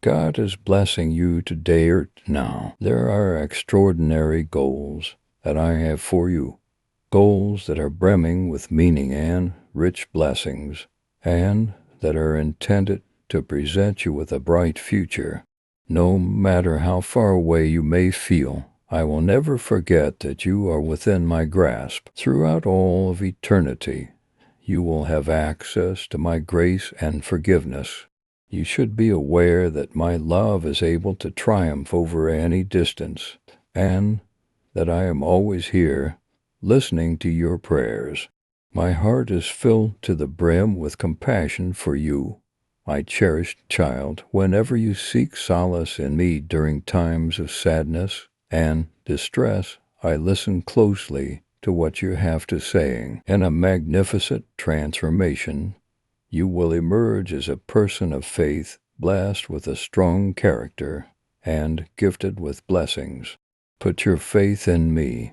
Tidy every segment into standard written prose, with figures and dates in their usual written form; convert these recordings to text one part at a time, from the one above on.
God is blessing you today or now. There are extraordinary goals that I have for you, goals that are brimming with meaning and rich blessings, and that are intended to present you with a bright future. No matter how far away you may feel, I will never forget that you are within my grasp. Throughout all of eternity, you will have access to my grace and forgiveness. You should be aware that my love is able to triumph over any distance, and that I am always here, listening to your prayers. My heart is filled to the brim with compassion for you, my cherished child. Whenever you seek solace in me during times of sadness and distress, I listen closely to what you have to say. In a magnificent transformation, you will emerge as a person of faith, blessed with a strong character and gifted with blessings. Put your faith in me,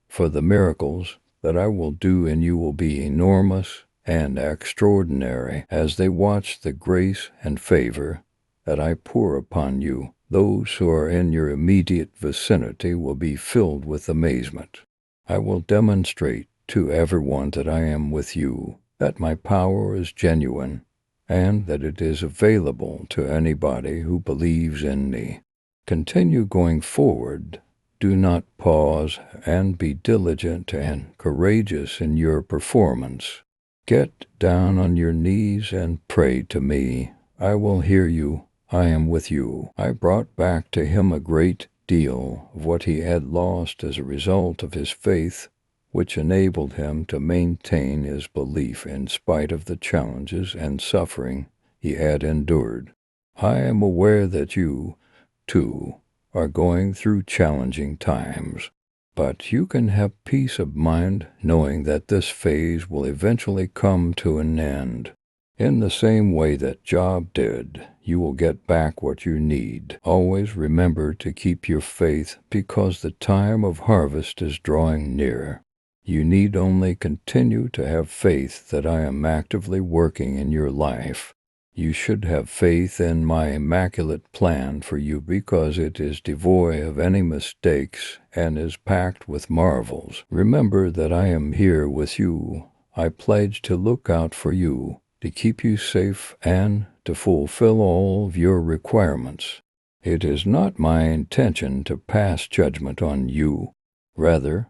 for the miracles that I will do in you will be enormous and extraordinary as they watch the grace and favor that I pour upon you. Those who are in your immediate vicinity will be filled with amazement. I will demonstrate to everyone that I am with you, that my power is genuine, and that it is available to anybody who believes in me. Continue going forward. Do not pause, and be diligent and courageous in your performance. Get down on your knees and pray to me. I will hear you. I am with you. I brought back to him a great deal of what he had lost as a result of his faith, which enabled him to maintain his belief in spite of the challenges and suffering he had endured. I am aware that you, too, are going through challenging times, but you can have peace of mind knowing that this phase will eventually come to an end. In the same way that Job did, you will get back what you need. Always remember to keep your faith, because the time of harvest is drawing near. You need only continue to have faith that I am actively working in your life. You should have faith in my immaculate plan for you, because it is devoid of any mistakes and is packed with marvels. Remember that I am here with you. I pledge to look out for you, to keep you safe, and to fulfill all of your requirements. It is not my intention to pass judgment on you. Rather,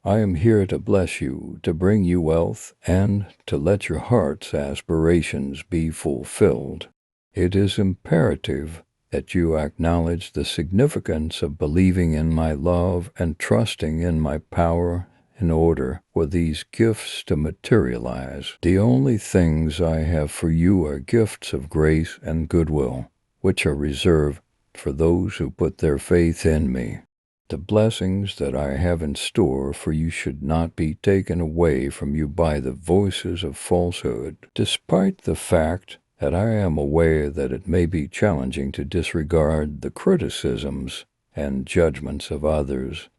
I am here to bless you, to bring you wealth, and to let your heart's aspirations be fulfilled. It is imperative that you acknowledge the significance of believing in my love and trusting in my power in order for these gifts to materialize. The only things I have for you are gifts of grace and goodwill, which are reserved for those who put their faith in me. The blessings that I have in store for you should not be taken away from you by the voices of falsehood. Despite the fact that I am aware that it may be challenging to disregard the criticisms and judgments of others,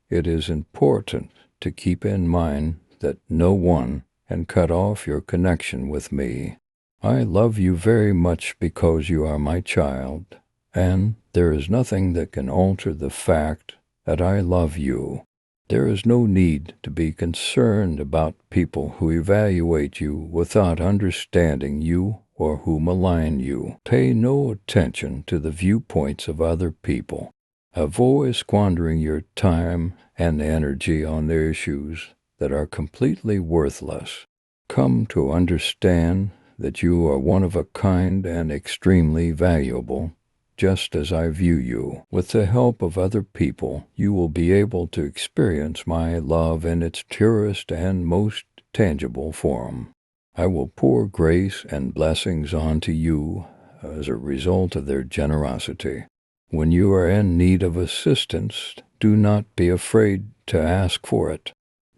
it is important to keep in mind that no one can cut off your connection with me. I love you very much because you are my child, and there is nothing that can alter the fact that I love you. There is no need to be concerned about people who evaluate you without understanding you or who malign you. Pay no attention to the viewpoints of other people. Avoid squandering your time and energy on their issues that are completely worthless. Come to understand that you are one of a kind and extremely valuable, just as I view you. With the help of other people, you will be able to experience my love in its purest and most tangible form. I will pour grace and blessings onto you as a result of their generosity. When you are in need of assistance, do not be afraid to ask for it.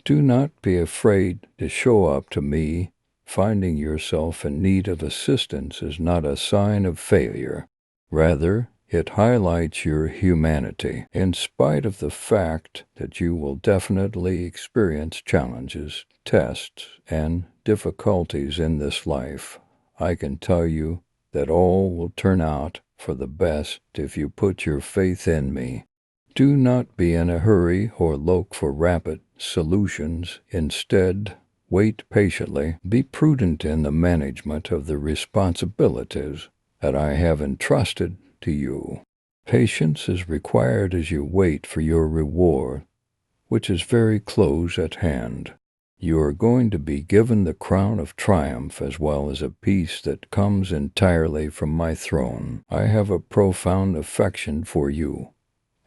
Do not be afraid to show up to me. Finding yourself in need of assistance is not a sign of failure. Rather, it highlights your humanity. In spite of the fact that you will definitely experience challenges, tests, and difficulties in this life, I can tell you that all will turn out for the best if you put your faith in me. Do not be in a hurry or look for rapid solutions. Instead, wait patiently. Be prudent in the management of the responsibilities that I have entrusted to you. Patience is required as you wait for your reward, which is very close at hand. You are going to be given the crown of triumph as well as a peace that comes entirely from my throne. I have a profound affection for you,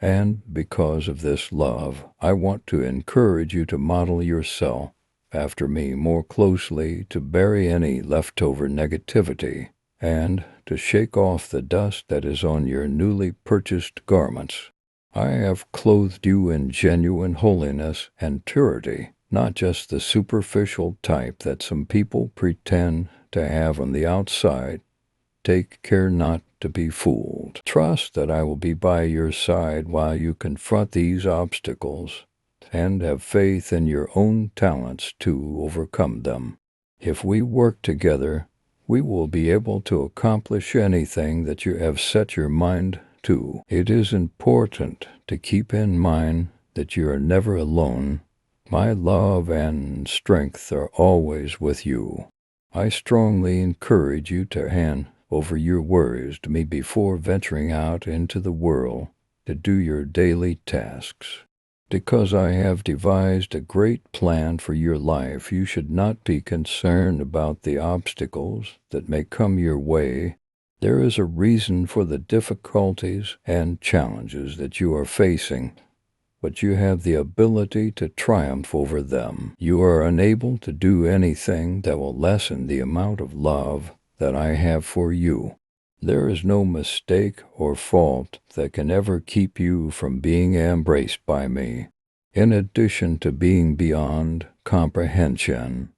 and because of this love, I want to encourage you to model yourself after me more closely, to bury any leftover negativity, and to shake off the dust that is on your newly purchased garments. I have clothed you in genuine holiness and purity, not just the superficial type that some people pretend to have on the outside. Take care not to be fooled. Trust that I will be by your side while you confront these obstacles, and have faith in your own talents to overcome them. If we work together, we will be able to accomplish anything that you have set your mind to. It is important to keep in mind that you are never alone. My love and strength are always with you. I strongly encourage you to hand over your worries to me before venturing out into the world to do your daily tasks. Because I have devised a great plan for your life, you should not be concerned about the obstacles that may come your way. There is a reason for the difficulties and challenges that you are facing, but you have the ability to triumph over them. You are unable to do anything that will lessen the amount of love that I have for you. There is no mistake or fault that can ever keep you from being embraced by me. In addition to being beyond comprehension,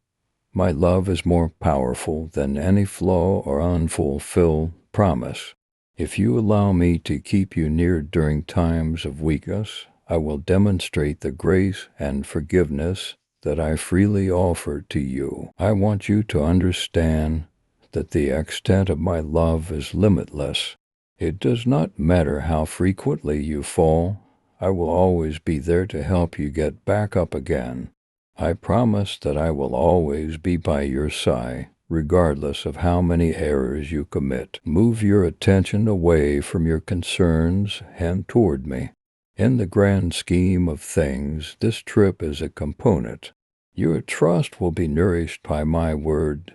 my love is more powerful than any flaw or unfulfilled promise. If you allow me to keep you near during times of weakness, I will demonstrate the grace and forgiveness that I freely offer to you. I want you to understand that the extent of my love is limitless. It does not matter how frequently you fall, I will always be there to help you get back up again. I promise that I will always be by your side, regardless of how many errors you commit. Move your attention away from your concerns and toward me. In the grand scheme of things, this trip is a component. Your trust will be nourished by my word.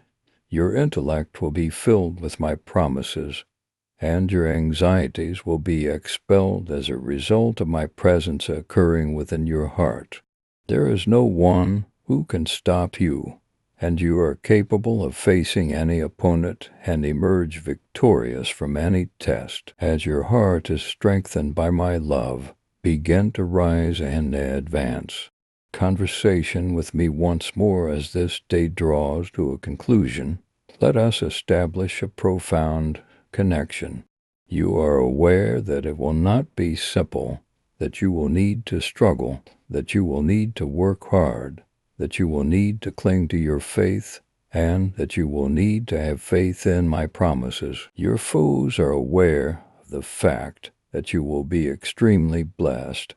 Your intellect will be filled with my promises, and your anxieties will be expelled as a result of my presence occurring within your heart. There is no one who can stop you, and you are capable of facing any opponent and emerge victorious from any test. As your heart is strengthened by my love, begin to rise and advance. Conversation with me once more as this day draws to a conclusion. Let us establish a profound connection. You are aware that it will not be simple, that you will need to struggle, that you will need to work hard, that you will need to cling to your faith, and that you will need to have faith in my promises. Your foes are aware of the fact that you will be extremely blessed,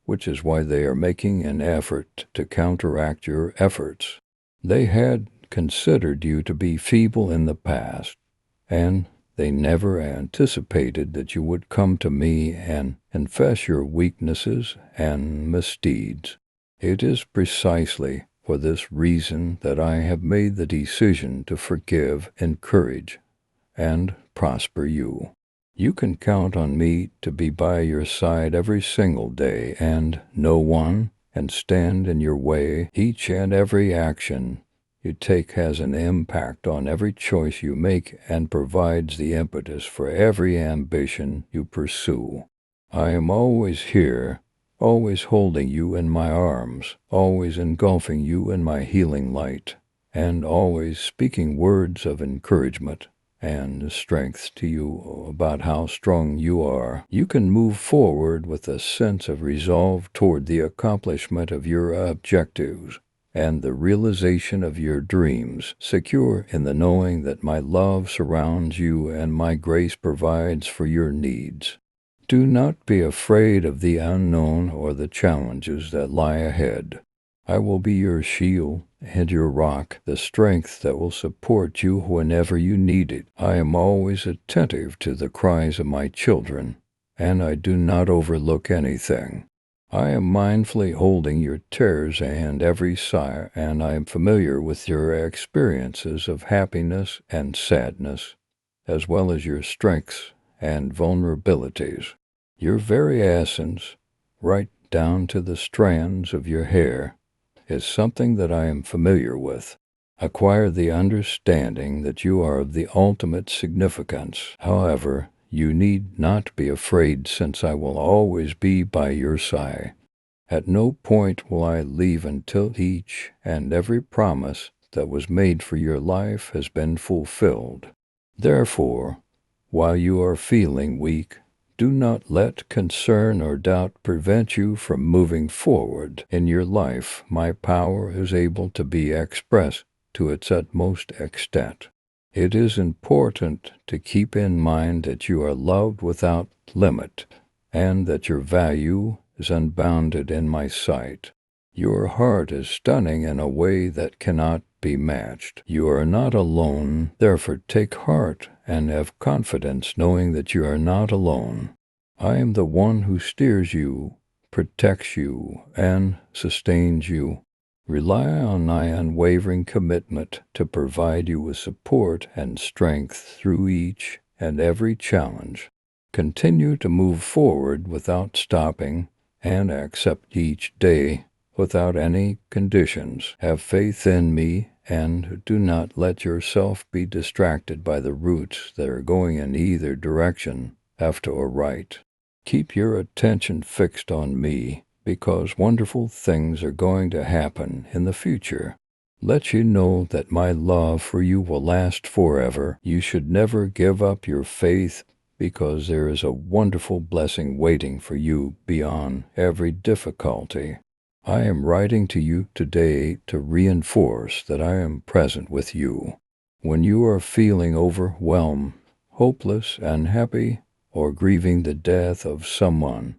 which is why they are making an effort to counteract your efforts. They had considered you to be feeble in the past, and they never anticipated that you would come to me and confess your weaknesses and misdeeds. It is precisely for this reason that I have made the decision to forgive, encourage, and prosper you. You can count on me to be by your side every single day, and no one can stand in your way. Each and every action you take has an impact on every choice you make and provides the impetus for every ambition you pursue. I am always here, always holding you in my arms, always engulfing you in my healing light, and always speaking words of encouragement and strength to you about how strong you are. You can move forward with a sense of resolve toward the accomplishment of your objectives, and the realization of your dreams, secure in the knowing that my love surrounds you and my grace provides for your needs. Do not be afraid of the unknown or the challenges that lie ahead. I will be your shield and your rock, the strength that will support you whenever you need it. I am always attentive to the cries of my children, and I do not overlook anything. I am mindfully holding your tears and every sigh, and I am familiar with your experiences of happiness and sadness, as well as your strengths and vulnerabilities. Your very essence, right down to the strands of your hair, is something that I am familiar with. Acquire the understanding that you are of the ultimate significance. However, you need not be afraid, since I will always be by your side. At no point will I leave until each and every promise that was made for your life has been fulfilled. Therefore, while you are feeling weak, do not let concern or doubt prevent you from moving forward in your life. My power is able to be expressed to its utmost extent. It is important to keep in mind that you are loved without limit, and that your value is unbounded in my sight. Your heart is stunning in a way that cannot be matched. You are not alone, therefore take heart and have confidence, knowing that you are not alone. I am the one who steers you, protects you, and sustains you. Rely on my unwavering commitment to provide you with support and strength through each and every challenge. Continue to move forward without stopping, and accept each day without any conditions. Have faith in me, and do not let yourself be distracted by the routes that are going in either direction, left or right. Keep your attention fixed on me, because wonderful things are going to happen in the future. Let you know that my love for you will last forever. You should never give up your faith, because there is a wonderful blessing waiting for you beyond every difficulty. I am writing to you today to reinforce that I am present with you. When you are feeling overwhelmed, hopeless, unhappy, or grieving the death of someone,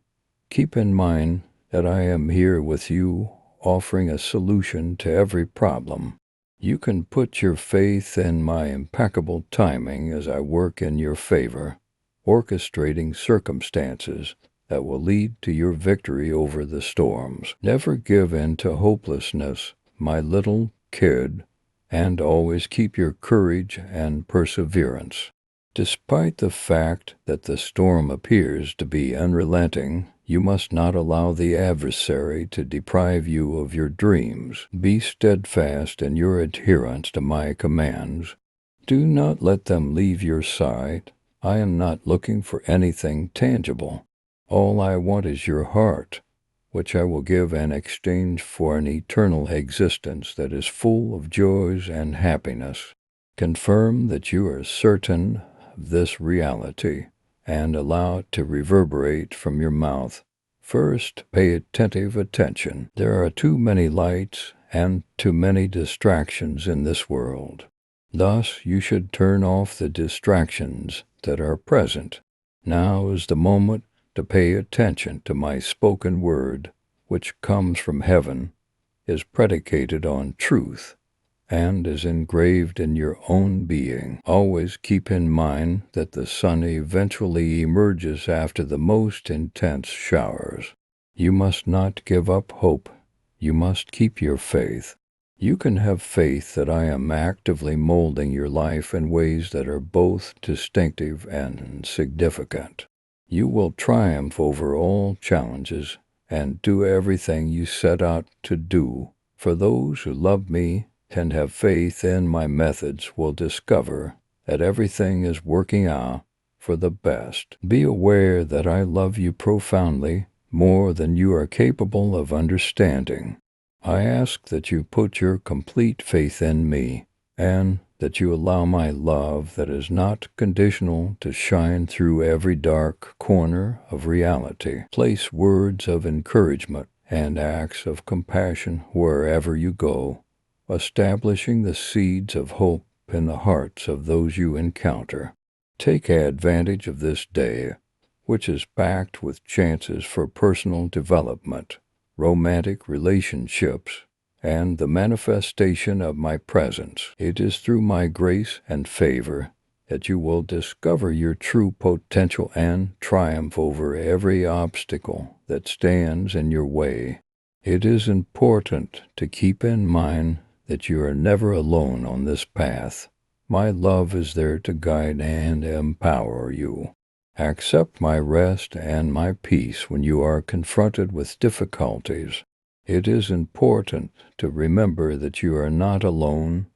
keep in mind that I am here with you, offering a solution to every problem. You can put your faith in my impeccable timing as I work in your favor, orchestrating circumstances that will lead to your victory over the storms. Never give in to hopelessness, my little kid, and always keep your courage and perseverance. Despite the fact that the storm appears to be unrelenting, you must not allow the adversary to deprive you of your dreams. Be steadfast in your adherence to my commands. Do not let them leave your side. I am not looking for anything tangible. All I want is your heart, which I will give in exchange for an eternal existence that is full of joys and happiness. Confirm that you are certain of this reality, and allow it to reverberate from your mouth. First, pay attentive attention. There are too many lights and too many distractions in this world. Thus, you should turn off the distractions that are present. Now is the moment to pay attention to my spoken word, which comes from heaven, is predicated on truth, and is engraved in your own being. Always keep in mind that the sun eventually emerges after the most intense showers. You must not give up hope. You must keep your faith. You can have faith that I am actively molding your life in ways that are both distinctive and significant. You will triumph over all challenges and do everything you set out to do. For those who love me and have faith in my methods will discover that everything is working out for the best. Be aware that I love you profoundly, more than you are capable of understanding. I ask that you put your complete faith in me, and that you allow my love that is not conditional to shine through every dark corner of reality. Place words of encouragement and acts of compassion wherever you go, establishing the seeds of hope in the hearts of those you encounter. Take advantage of this day, which is packed with chances for personal development, romantic relationships, and the manifestation of my presence. It is through my grace and favor that you will discover your true potential and triumph over every obstacle that stands in your way. It is important to keep in mind that you are never alone on this path. My love is there to guide and empower you. Accept my rest and my peace when you are confronted with difficulties. It is important to remember that you are not alone.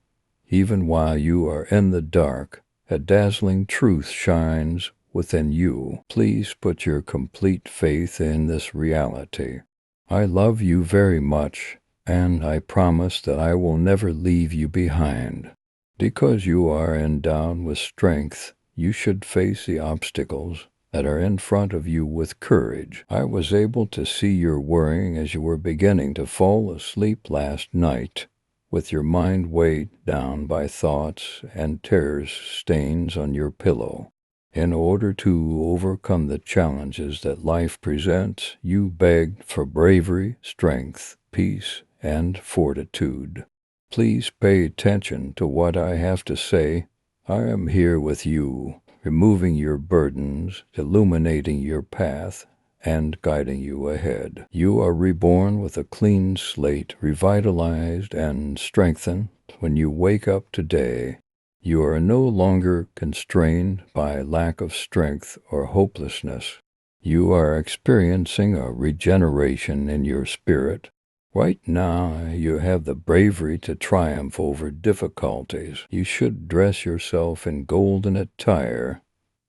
Even while you are in the dark, a dazzling truth shines within you. Please put your complete faith in this reality. I love you very much, and I promise that I will never leave you behind. Because you are endowed with strength, you should face the obstacles that are in front of you with courage. I was able to see your worrying as you were beginning to fall asleep last night, with your mind weighed down by thoughts and tear stains on your pillow. In order to overcome the challenges that life presents, you begged for bravery, strength, peace, and fortitude. Please pay attention to what I have to say. I am here with you, removing your burdens, illuminating your path, and guiding you ahead. You are reborn with a clean slate, revitalized and strengthened when you wake up today. You are no longer constrained by lack of strength or hopelessness. You are experiencing a regeneration in your spirit. Right now, you have the bravery to triumph over difficulties. You should dress yourself in golden attire.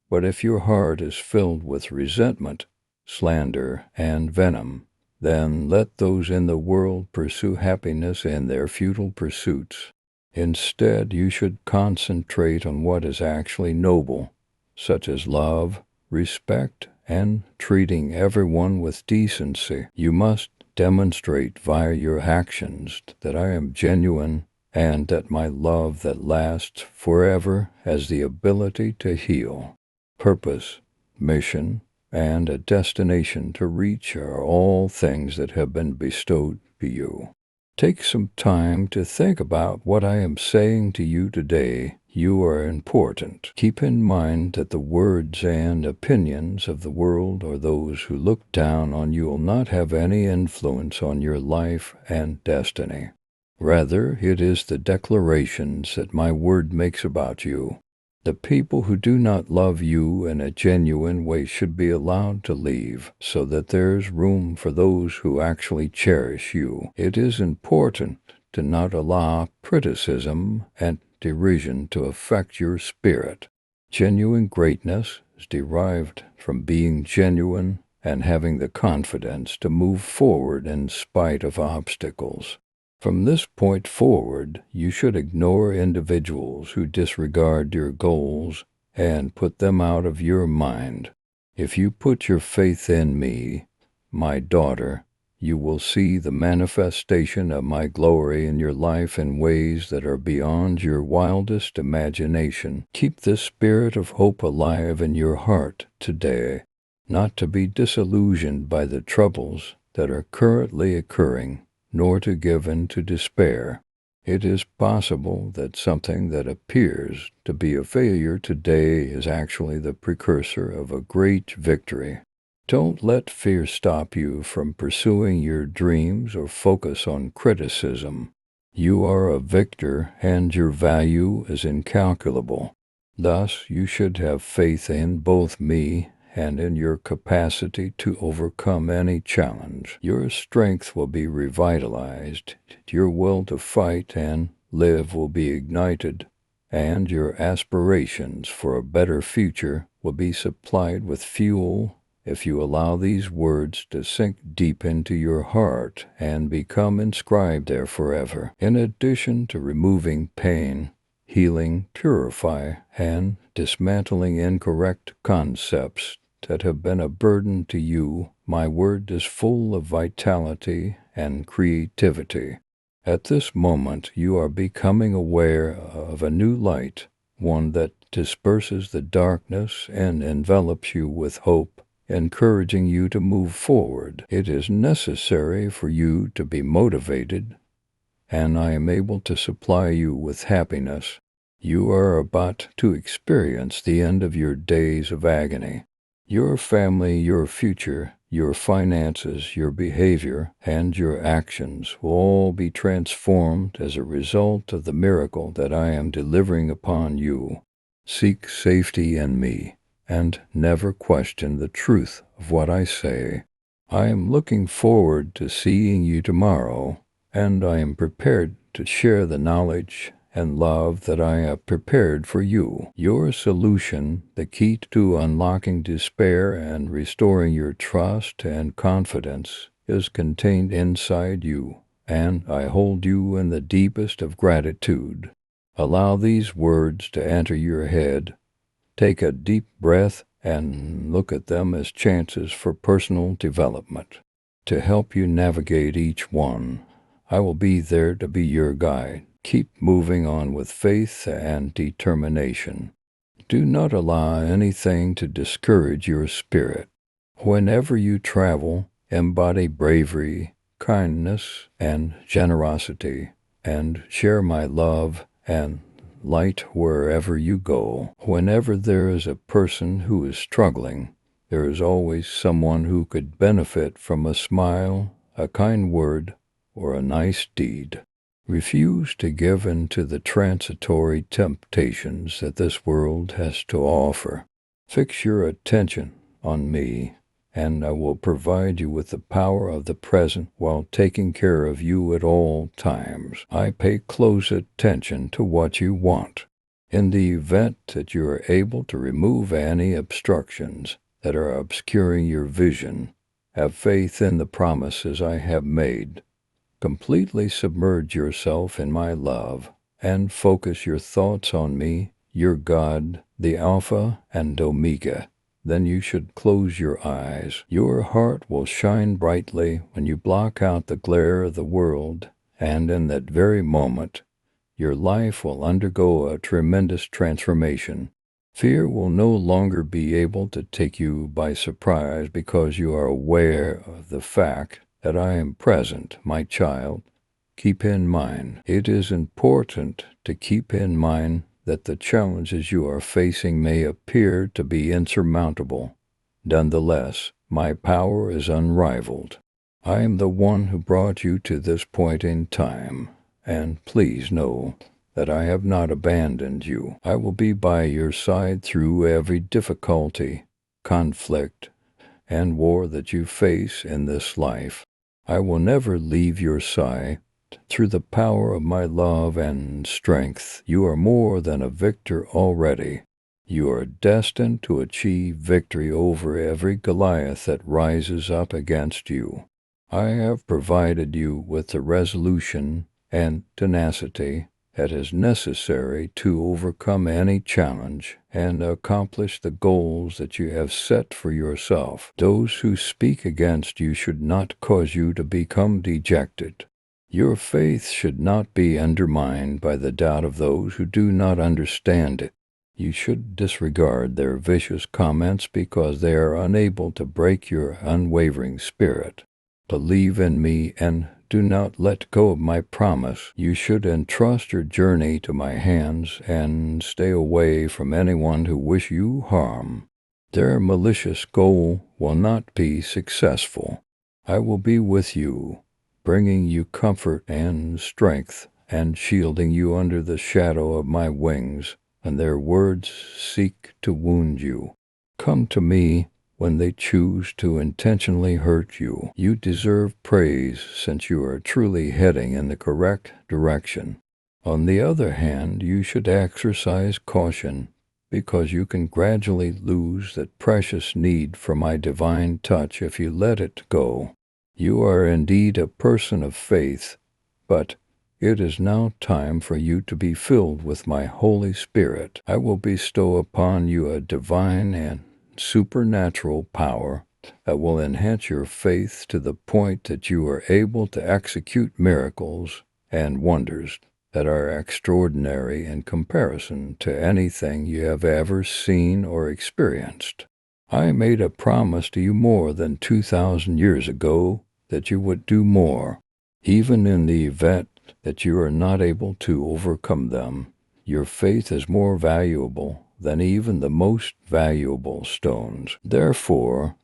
But if your heart is filled with resentment, slander, and venom, then let those in the world pursue happiness in their futile pursuits. Instead, you should concentrate on what is actually noble, such as love, respect, and treating everyone with decency. You must demonstrate via your actions that I am genuine and that my love that lasts forever has the ability to heal. Purpose, mission, and a destination to reach are all things that have been bestowed to you. Take some time to think about what I am saying to you today. You are important. Keep in mind that the words and opinions of the world or those who look down on you will not have any influence on your life and destiny. Rather, it is the declarations that my word makes about you. The people who do not love you in a genuine way should be allowed to leave, so that there's room for those who actually cherish you. It is important to not allow criticism and derision to affect your spirit. Genuine greatness is derived from being genuine and having the confidence to move forward in spite of obstacles. From this point forward, you should ignore individuals who disregard your goals and put them out of your mind. If you put your faith in me, my daughter, you will see the manifestation of my glory in your life in ways that are beyond your wildest imagination. Keep this spirit of hope alive in your heart today, not to be disillusioned by the troubles that are currently occurring, nor to give in to despair. It is possible that something that appears to be a failure today is actually the precursor of a great victory. Don't let fear stop you from pursuing your dreams or focus on criticism. You are a victor, and your value is incalculable. Thus, you should have faith in both me and in your capacity to overcome any challenge. Your strength will be revitalized, your will to fight and live will be ignited, and your aspirations for a better future will be supplied with fuel if you allow these words to sink deep into your heart and become inscribed there forever. In addition to removing pain, healing, purify, and dismantling incorrect concepts that have been a burden to you My word is full of vitality and creativity. At this moment, you are becoming aware of a new light, one that disperses the darkness and envelops you with hope, encouraging you to move forward. It is necessary for you to be motivated, and I am able to supply you with happiness. You are about to experience the end of your days of agony. Your family, your future, your finances, your behavior, and your actions will all be transformed as a result of the miracle that I am delivering upon you. Seek safety in me, and never question the truth of what I say. I am looking forward to seeing you tomorrow, and I am prepared to share the knowledge and love that I have prepared for you. Your solution, the key to unlocking despair and restoring your trust and confidence, is contained inside you, and I hold you in the deepest of gratitude. Allow these words to enter your head. Take a deep breath and look at them as chances for personal development. To help you navigate each one, I will be there to be your guide. Keep moving on with faith and determination. Do not allow anything to discourage your spirit. Whenever you travel, embody bravery, kindness, and generosity, and share my love and light wherever you go. Whenever there is a person who is struggling, there is always someone who could benefit from a smile, a kind word, or a nice deed. Refuse to give in to the transitory temptations that this world has to offer. Fix your attention on me, and I will provide you with the power of the present while taking care of you at all times. I pay close attention to what you want. In the event that you are able to remove any obstructions that are obscuring your vision, have faith in the promises I have made. Completely submerge yourself in my love and focus your thoughts on me, your God, the Alpha and Omega. Then you should close your eyes. Your heart will shine brightly when you block out the glare of the world, and in that very moment, your life will undergo a tremendous transformation. Fear will no longer be able to take you by surprise because you are aware of the fact that I am present, my child. Keep in mind, it is important to keep in mind that the challenges you are facing may appear to be insurmountable. Nonetheless, my power is unrivaled. I am the one who brought you to this point in time, and please know that I have not abandoned you. I will be by your side through every difficulty, conflict, and war that you face in this life. I will never leave your side. Through the power of my love and strength, you are more than a victor already. You are destined to achieve victory over every Goliath that rises up against you. I have provided you with the resolution and tenacity that is necessary to overcome any challenge and accomplish the goals that you have set for yourself. Those who speak against you should not cause you to become dejected. Your faith should not be undermined by the doubt of those who do not understand it. You should disregard their vicious comments because they are unable to break your unwavering spirit. Believe in me and do not let go of my promise. You should entrust your journey to my hands and stay away from anyone who wish you harm. Their malicious goal will not be successful. I will be with you, bringing you comfort and strength, and shielding you under the shadow of my wings, and their words seek to wound you. Come to me when they choose to intentionally hurt you. You deserve praise since you are truly heading in the correct direction. On the other hand, you should exercise caution because you can gradually lose that precious need for my divine touch if you let it go. You are indeed a person of faith, but it is now time for you to be filled with my Holy Spirit. I will bestow upon you a divine and supernatural power that will enhance your faith to the point that you are able to execute miracles and wonders that are extraordinary in comparison to anything you have ever seen or experienced. I made a promise to you more than 2,000 years ago that you would do more. Even in the event that you are not able to overcome them, your faith is more valuable than even the most valuable stones. Therefore,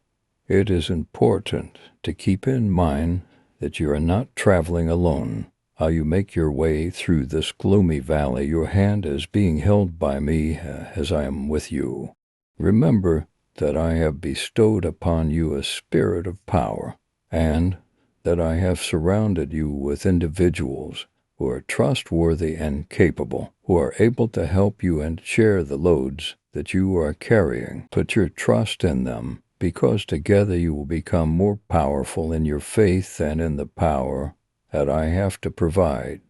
it is important to keep in mind that you are not traveling alone. While you make your way through this gloomy valley, your hand is being held by me as I am with you. Remember that I have bestowed upon you a spirit of power, and that I have surrounded you with individuals who are trustworthy and capable, who are able to help you and share the loads that you are carrying. Put your trust in them, because together you will become more powerful in your faith and in the power that I have to provide.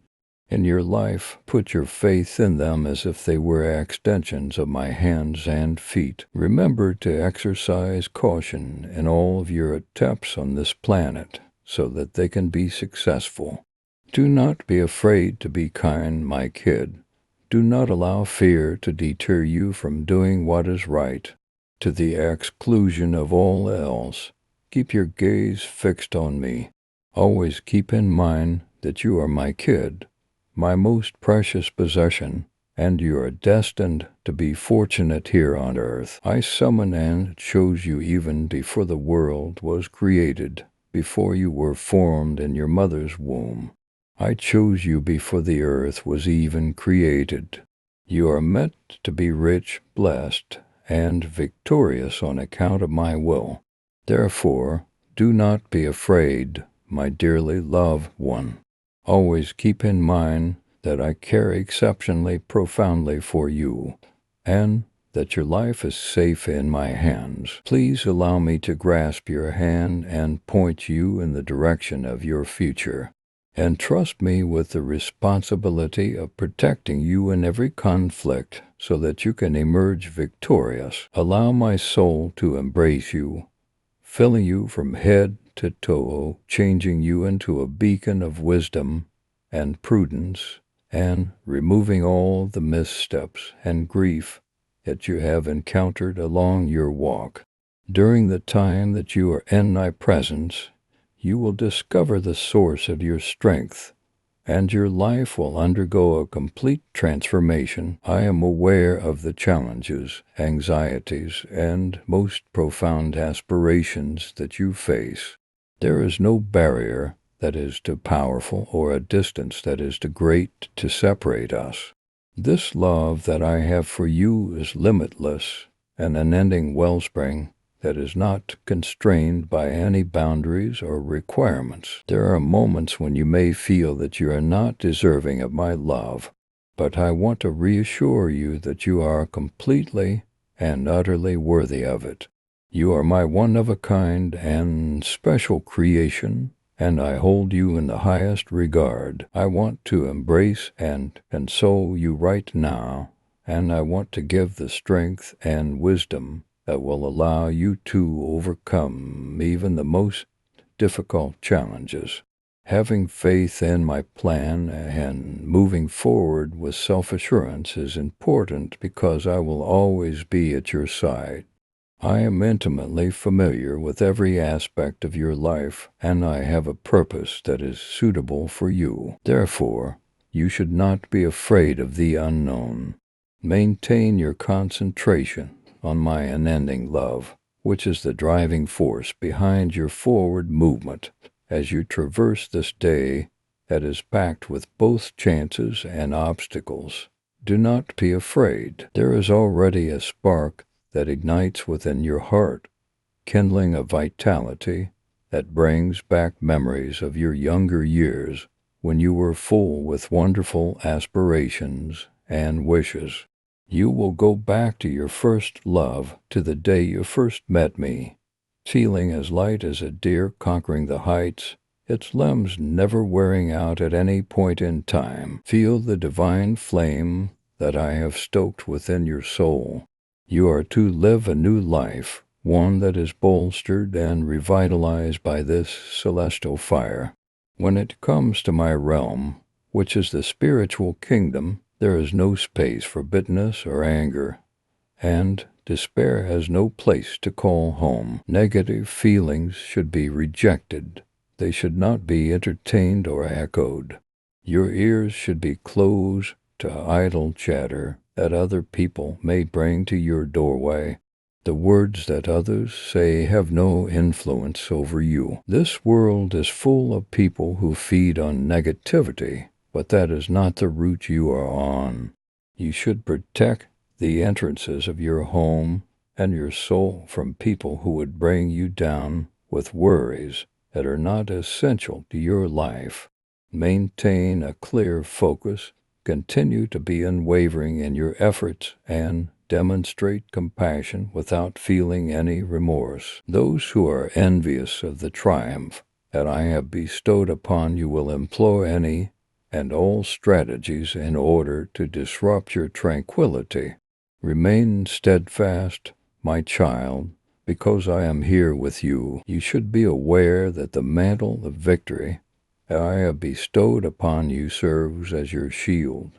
In your life, put your faith in them as if they were extensions of my hands and feet. Remember to exercise caution in all of your attempts on this planet so that they can be successful. Do not be afraid to be kind, my kid. Do not allow fear to deter you from doing what is right, to the exclusion of all else. Keep your gaze fixed on me. Always keep in mind that you are my kid, my most precious possession, and you are destined to be fortunate here on earth. I summoned and chose you even before the world was created, before you were formed in your mother's womb. I chose you before the earth was even created. You are meant to be rich, blessed, and victorious on account of my will. Therefore, do not be afraid, my dearly loved one. Always keep in mind that I care exceptionally profoundly for you, and that your life is safe in my hands. Please allow me to grasp your hand and point you in the direction of your future. And trust me with the responsibility of protecting you in every conflict so that you can emerge victorious. Allow my soul to embrace you, filling you from head to toe, changing you into a beacon of wisdom and prudence, and removing all the missteps and grief that you have encountered along your walk. During the time that you are in my presence, you will discover the source of your strength, and your life will undergo a complete transformation. I am aware of the challenges, anxieties, and most profound aspirations that you face. There is no barrier that is too powerful or a distance that is too great to separate us. This love that I have for you is limitless, an unending wellspring that is not constrained by any boundaries or requirements. There are moments when you may feel that you are not deserving of my love, but I want to reassure you that you are completely and utterly worthy of it. You are my one-of-a-kind and special creation, and I hold you in the highest regard. I want to embrace and console you right now, and I want to give the strength and wisdom that will allow you to overcome even the most difficult challenges. Having faith in my plan and moving forward with self-assurance is important because I will always be at your side. I am intimately familiar with every aspect of your life, and I have a purpose that is suitable for you. Therefore, you should not be afraid of the unknown. Maintain your concentration on my unending love, which is the driving force behind your forward movement as you traverse this day that is packed with both chances and obstacles. Do not be afraid. There is already a spark that ignites within your heart, kindling a vitality that brings back memories of your younger years when you were full with wonderful aspirations and wishes. You will go back to your first love, to the day you first met me, feeling as light as a deer conquering the heights, its limbs never wearing out at any point in time. Feel the divine flame that I have stoked within your soul. You are to live a new life, one that is bolstered and revitalized by this celestial fire. When it comes to my realm, which is the spiritual kingdom, there is no space for bitterness or anger, and despair has no place to call home. Negative feelings should be rejected. They should not be entertained or echoed. Your ears should be closed to idle chatter that other people may bring to your doorway. The words that others say have no influence over you. This world is full of people who feed on negativity, but that is not the route you are on. You should protect the entrances of your home and your soul from people who would bring you down with worries that are not essential to your life. Maintain a clear focus, continue to be unwavering in your efforts, and demonstrate compassion without feeling any remorse. Those who are envious of the triumph that I have bestowed upon you will employ any and all strategies in order to disrupt your tranquility. Remain steadfast, my child, because I am here with you. You should be aware that the mantle of victory I have bestowed upon you serves as your shield,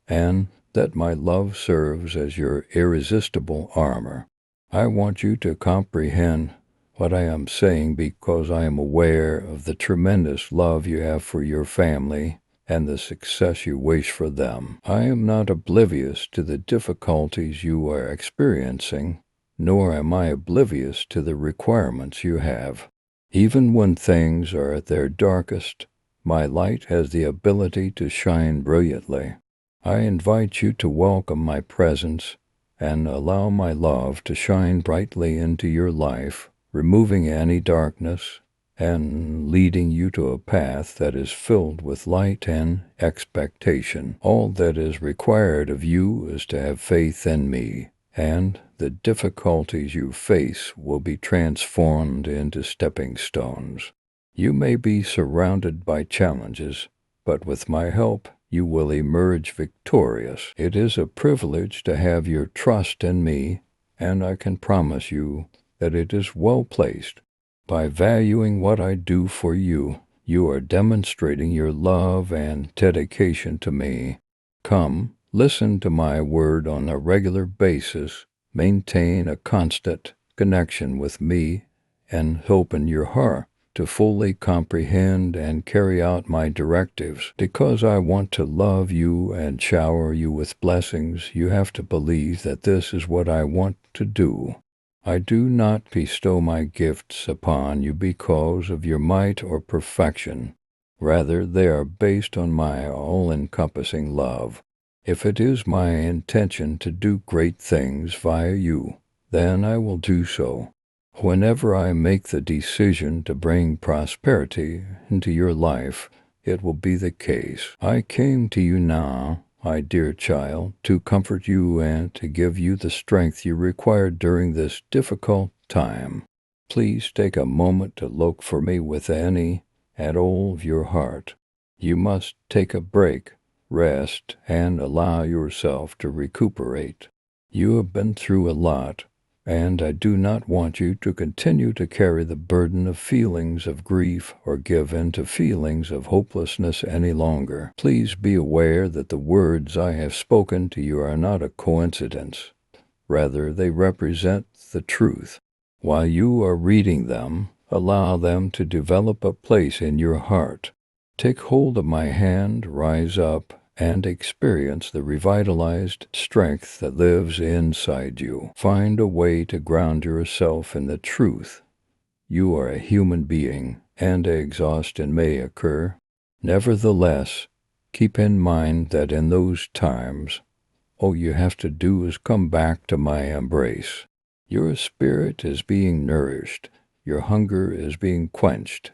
and that my love serves as your irresistible armor. I want you to comprehend what I am saying because I am aware of the tremendous love you have for your family and the success you wish for them. I am not oblivious to the difficulties you are experiencing, nor am I oblivious to the requirements you have. Even when things are at their darkest, my light has the ability to shine brilliantly. I invite you to welcome my presence and allow my love to shine brightly into your life, removing any darkness and leading you to a path that is filled with light and expectation. All that is required of you is to have faith in me, and the difficulties you face will be transformed into stepping stones. You may be surrounded by challenges, but with my help, you will emerge victorious. It is a privilege to have your trust in me, and I can promise you that it is well placed. By valuing what I do for you, you are demonstrating your love and dedication to me. Come, listen to my word on a regular basis, maintain a constant connection with me, and open your heart to fully comprehend and carry out my directives. Because I want to love you and shower you with blessings, you have to believe that this is what I want to do. I do not bestow my gifts upon you because of your might or perfection. Rather, they are based on my all-encompassing love. If it is my intention to do great things via you, then I will do so. Whenever I make the decision to bring prosperity into your life, it will be the case. I came to you now, my dear child, to comfort you and to give you the strength you require during this difficult time. Please take a moment to look for me with any and all of your heart. You must take a break, rest, and allow yourself to recuperate. You have been through a lot, and I do not want you to continue to carry the burden of feelings of grief or give in to feelings of hopelessness any longer. Please be aware that the words I have spoken to you are not a coincidence. Rather, they represent the truth. While you are reading them, allow them to develop a place in your heart. Take hold of my hand, rise up, and experience the revitalized strength that lives inside you. Find a way to ground yourself in the truth. You are a human being, and exhaustion may occur. Nevertheless, keep in mind that in those times, all you have to do is come back to my embrace. Your spirit is being nourished. Your hunger is being quenched.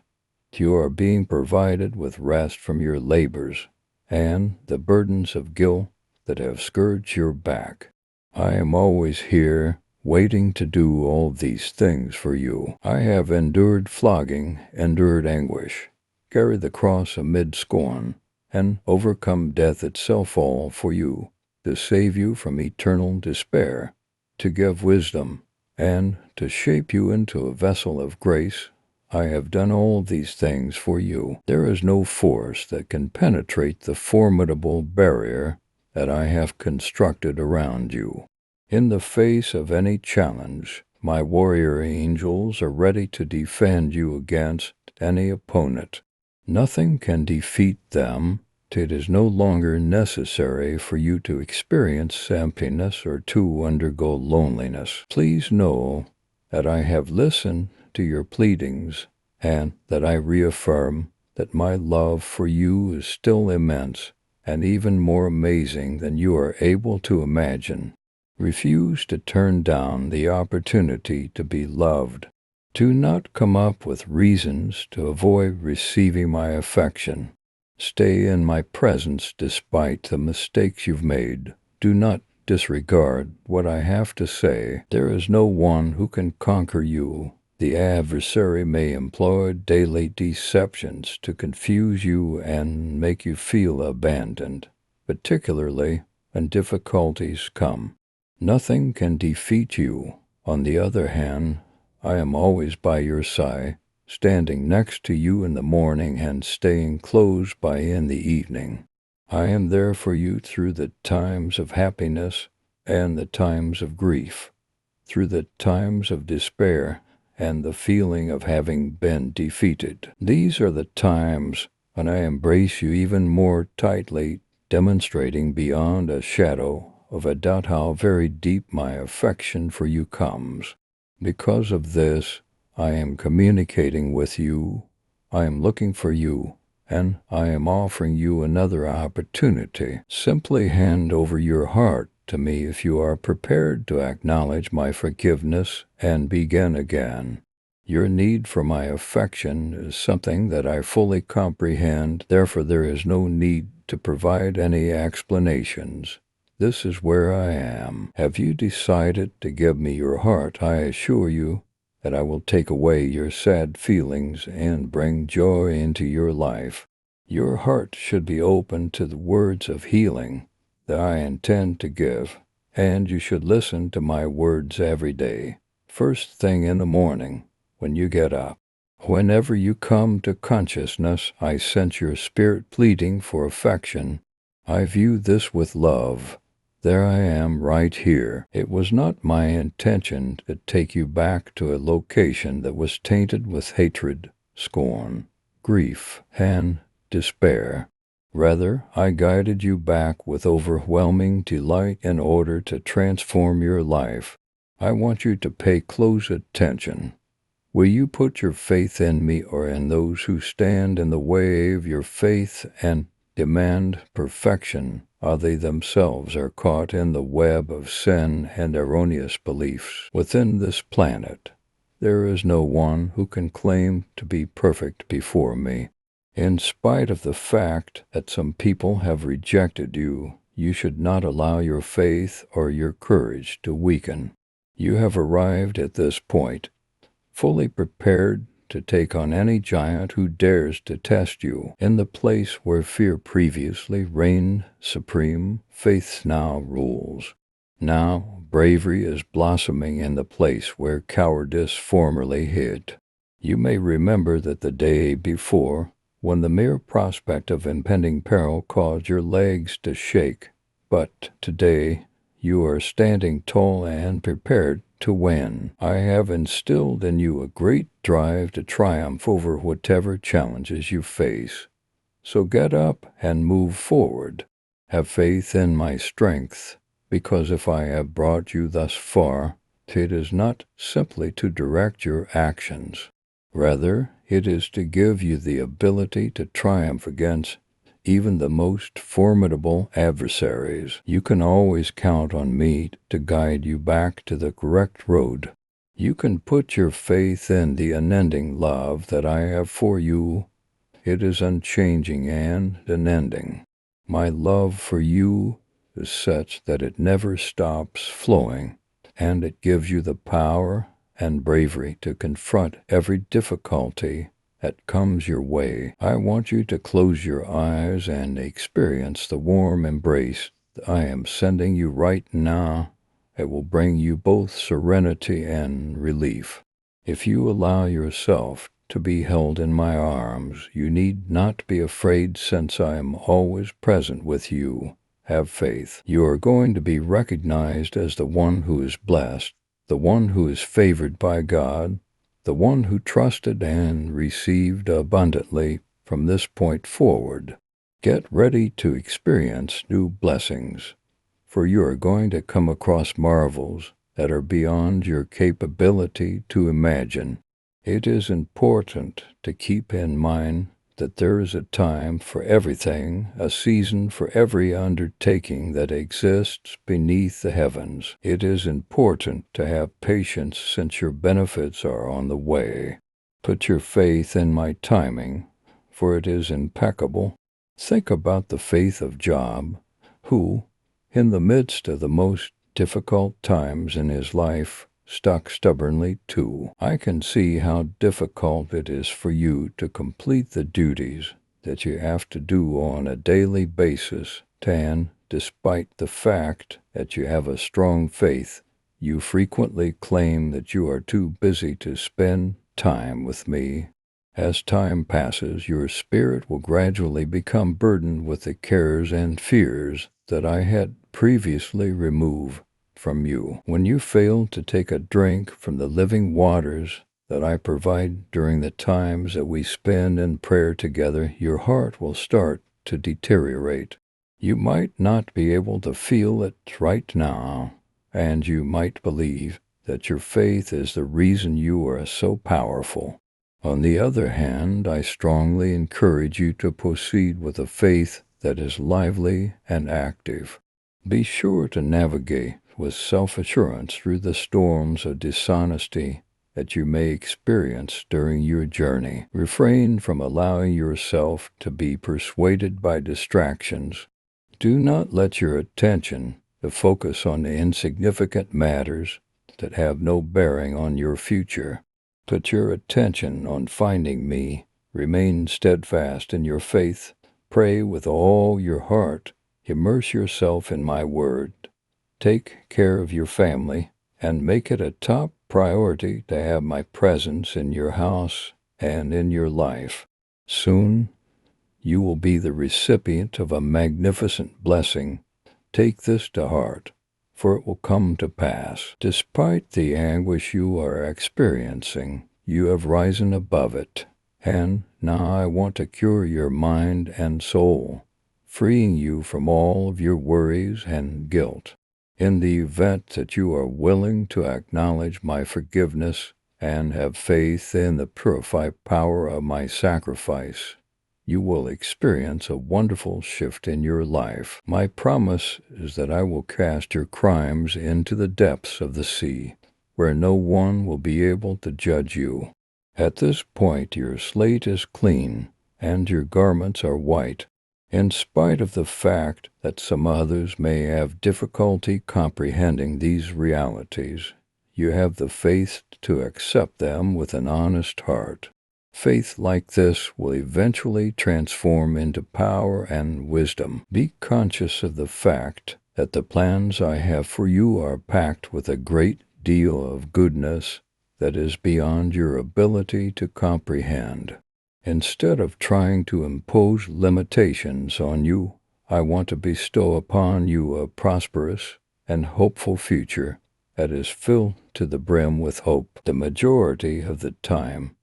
You are being provided with rest from your labors and the burdens of guilt that have scourged your back. I am always here, waiting to do all these things for you. I have endured flogging, endured anguish, carried the cross amid scorn, and overcome death itself, all for you, to save you from eternal despair, to give wisdom and to shape you into a vessel of grace. I have done all these things for you. There is no force that can penetrate the formidable barrier that I have constructed around you. In the face of any challenge, my warrior angels are ready to defend you against any opponent. Nothing can defeat them. It is no longer necessary for you to experience emptiness or to undergo loneliness. Please know that I have listened to your pleadings and that I reaffirm that my love for you is still immense and even more amazing than you are able to imagine. Refuse to turn down the opportunity to be loved. Do not come up with reasons to avoid receiving my affection. Stay in my presence despite the mistakes you've made. Do not disregard what I have to say. There is no one who can conquer you. The adversary may employ daily deceptions to confuse you and make you feel abandoned, particularly when difficulties come. Nothing can defeat you. On the other hand, I am always by your side, standing next to you in the morning and staying close by in the evening. I am there for you through the times of happiness and the times of grief, through the times of despair and the feeling of having been defeated. These are the times when I embrace you even more tightly, demonstrating beyond a shadow of a doubt how very deep my affection for you comes. Because of this, I am communicating with you, I am looking for you, and I am offering you another opportunity. Simply hand over your heart to me if you are prepared to acknowledge my forgiveness and begin again. Your need for my affection is something that I fully comprehend, therefore there is no need to provide any explanations. This is where I am. Have you decided to give me your heart? I assure you that I will take away your sad feelings and bring joy into your life. Your heart should be open to the words of healing that I intend to give, and you should listen to my words every day, first thing in the morning when you get up. Whenever you come to consciousness, I sense your spirit pleading for affection. I view this with love. There I am right here. It was not my intention to take you back to a location that was tainted with hatred, scorn, grief, and despair. Rather, I guided you back with overwhelming delight in order to transform your life. I want you to pay close attention. Will you put your faith in me or in those who stand in the way of your faith and demand perfection, or they themselves are caught in the web of sin and erroneous beliefs? Within this planet, there is no one who can claim to be perfect before me. In spite of the fact that some people have rejected you, you should not allow your faith or your courage to weaken. You have arrived at this point, fully prepared to take on any giant who dares to test you. In the place where fear previously reigned supreme, faith now rules. Now bravery is blossoming in the place where cowardice formerly hid. You may remember that the day before, when the mere prospect of impending peril caused your legs to shake, but today you are standing tall and prepared to win. I have instilled in you a great drive to triumph over whatever challenges you face. So get up and move forward. Have faith in my strength, because if I have brought you thus far, it is not simply to direct your actions. Rather, it is to give you the ability to triumph against even the most formidable adversaries. You can always count on me to guide you back to the correct road. You can put your faith in the unending love that I have for you. It is unchanging and unending. My love for you is such that it never stops flowing, and it gives you the power and bravery to confront every difficulty that comes your way. I want you to close your eyes and experience the warm embrace I am sending you right now It will bring you both serenity and relief. If you allow yourself to be held in my arms, you need not be afraid, since I am always present with you. Have faith. You are going to be recognized as the one who is blessed, the one who is favored by God, the one who trusted and received abundantly from this point forward. Get ready to experience new blessings, for you are going to come across marvels that are beyond your capability to imagine. It is important to keep in mind that there is a time for everything, a season for every undertaking that exists beneath the heavens. It is important to have patience, since your benefits are on the way. Put your faith in my timing, for it is impeccable. Think about the faith of Job, who, in the midst of the most difficult times in his life, stuck stubbornly to. I can see how difficult it is for you to complete the duties that you have to do on a daily basis, and despite the fact that you have a strong faith, you frequently claim that you are too busy to spend time with me. As time passes, your spirit will gradually become burdened with the cares and fears that I had previously removed from you. When you fail to take a drink from the living waters that I provide during the times that we spend in prayer together, your heart will start to deteriorate. You might not be able to feel it right now, and you might believe that your faith is the reason you are so powerful. On the other hand, I strongly encourage you to proceed with a faith that is lively and active. Be sure to navigate with self-assurance through the storms of dishonesty that you may experience during your journey. Refrain from allowing yourself to be persuaded by distractions. Do not let your attention focus on the insignificant matters that have no bearing on your future. Put your attention on finding me. Remain steadfast in your faith. Pray with all your heart. Immerse yourself in my word. Take care of your family, and make it a top priority to have my presence in your house and in your life. Soon, you will be the recipient of a magnificent blessing. Take this to heart, for it will come to pass. Despite the anguish you are experiencing, you have risen above it, and now I want to cure your mind and soul, freeing you from all of your worries and guilt. In the event that you are willing to acknowledge my forgiveness and have faith in the purified power of my sacrifice, you will experience a wonderful shift in your life. My promise is that I will cast your crimes into the depths of the sea, where no one will be able to judge you. At this point, your slate is clean, and your garments are white. In spite of the fact that some others may have difficulty comprehending these realities, you have the faith to accept them with an honest heart. Faith like this will eventually transform into power and wisdom. Be conscious of the fact that the plans I have for you are packed with a great deal of goodness that is beyond your ability to comprehend. Instead of trying to impose limitations on you, I want to bestow upon you a prosperous and hopeful future that is filled to the brim with hope. The majority of the time,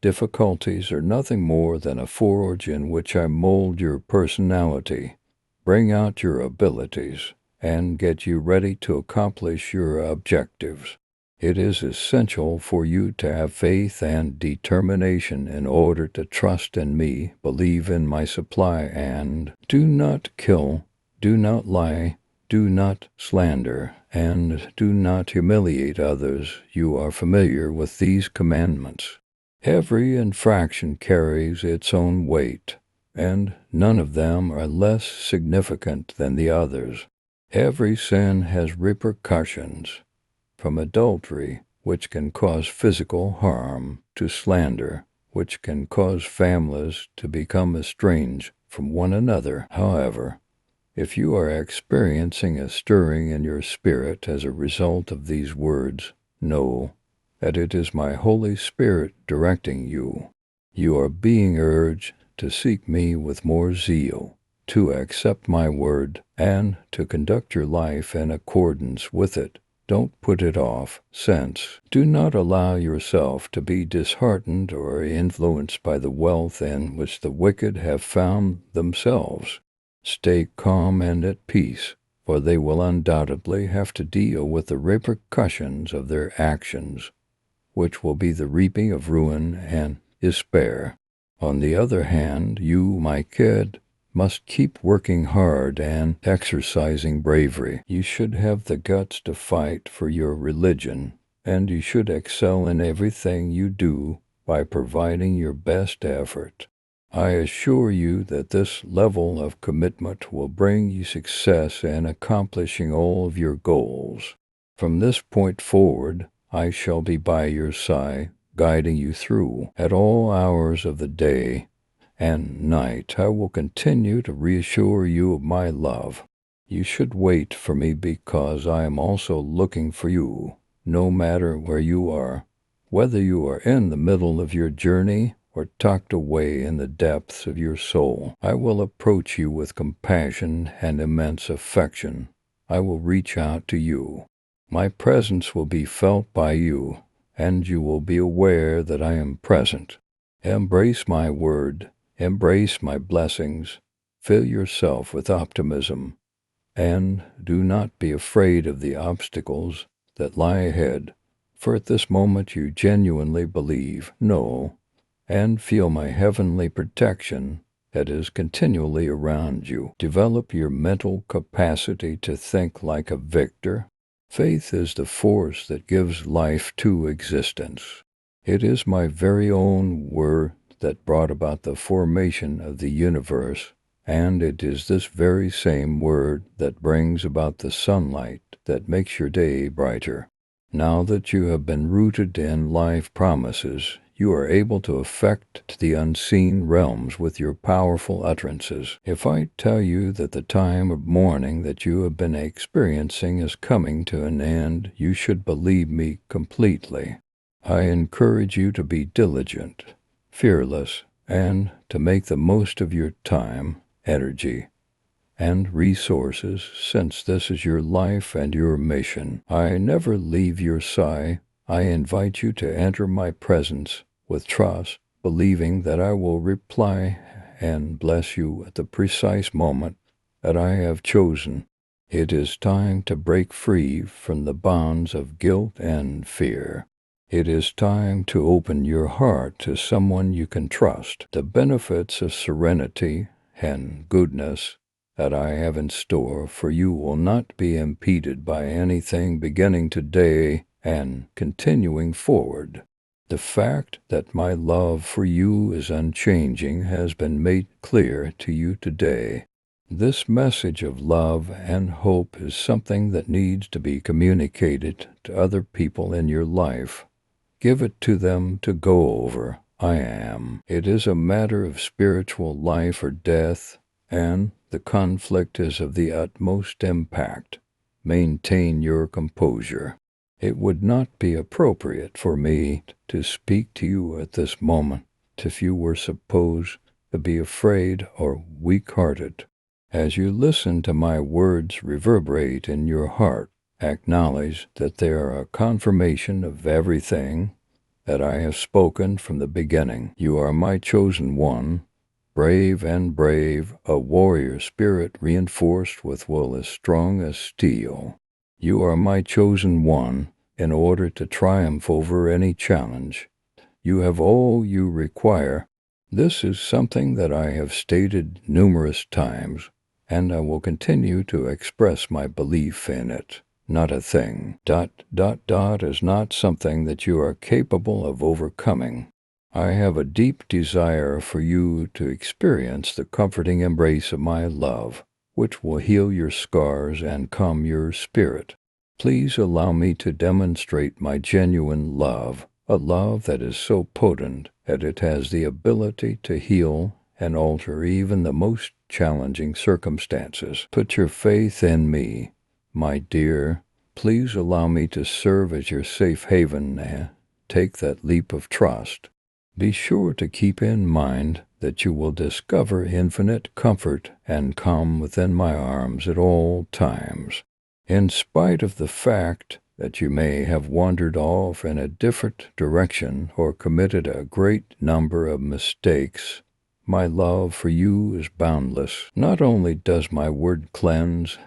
difficulties are nothing more than a forge in which I mold your personality, bring out your abilities, and get you ready to accomplish your objectives. It is essential for you to have faith and determination in order to trust in me, believe in my supply, and do not kill, do not lie, do not slander, and do not humiliate others. You are familiar with these commandments. Every infraction carries its own weight, and none of them are less significant than the others. Every sin has repercussions, from adultery, which can cause physical harm, to slander, which can cause families to become estranged from one another. However, If you are experiencing a stirring in your spirit as a result of these words, know that it is my Holy Spirit directing you. You are being urged to seek me with more zeal, to accept my word, and to conduct your life in accordance with it. Don't put it off, since do not allow yourself to be disheartened or influenced by the wealth in which the wicked have found themselves. Stay calm and at peace, for they will undoubtedly have to deal with the repercussions of their actions, which will be the reaping of ruin and despair. On the other hand, you, my kid, must keep working hard and exercising bravery. You should have the guts to fight for your religion, and you should excel in everything you do by providing your best effort. I assure you that this level of commitment will bring you success in accomplishing all of your goals. From this point forward, I shall be by your side, guiding you through at all hours of the day and night. I will continue to reassure you of my love. You should wait for me because I am also looking for you, no matter where you are. Whether you are in the middle of your journey or tucked away in the depths of your soul, I will approach you with compassion and immense affection. I will reach out to you. My presence will be felt by you, and you will be aware that I am present. Embrace my word. Embrace my blessings, fill yourself with optimism, and do not be afraid of the obstacles that lie ahead, for at this moment you genuinely believe, know, and feel my heavenly protection that is continually around you. Develop your mental capacity to think like a victor. Faith is the force that gives life to existence. It is my very own word that brought about the formation of the universe, and it is this very same word that brings about the sunlight that makes your day brighter. Now that you have been rooted in life promises, you are able to affect the unseen realms with your powerful utterances. If I tell you that the time of mourning that you have been experiencing is coming to an end, you should believe me completely. I encourage you to be diligent, fearless, and to make the most of your time, energy, and resources, since this is your life and your mission. I never leave your side. I invite you to enter my presence with trust, believing that I will reply and bless you at the precise moment that I have chosen. It is time to break free from the bonds of guilt and fear. It is time to open your heart to someone you can trust. The benefits of serenity and goodness that I have in store for you will not be impeded by anything beginning today and continuing forward. The fact that my love for you is unchanging has been made clear to you today. This message of love and hope is something that needs to be communicated to other people in your life. Give it to them to go over. I am. It is a matter of spiritual life or death, and the conflict is of the utmost impact. Maintain your composure. It would not be appropriate for me to speak to you at this moment if you were supposed to be afraid or weak-hearted. As you listen to my words reverberate in your heart, acknowledge that they are a confirmation of everything that I have spoken from the beginning. You are my chosen one, brave, a warrior spirit reinforced with will as strong as steel. You are my chosen one in order to triumph over any challenge. You have all you require. This is something that I have stated numerous times, and I will continue to express my belief in it. Not a thing. ... is not something that you are capable of overcoming. I have a deep desire for you to experience the comforting embrace of my love, which will heal your scars and calm your spirit. Please allow me to demonstrate my genuine love, a love that is so potent that it has the ability to heal and alter even the most challenging circumstances. Put your faith in me, my dear. Please allow me to serve as your safe haven and take that leap of trust. Be sure to keep in mind that you will discover infinite comfort and calm within my arms at all times. In spite of the fact that you may have wandered off in a different direction or committed a great number of mistakes, my love for you is boundless. Not only does my word cleanse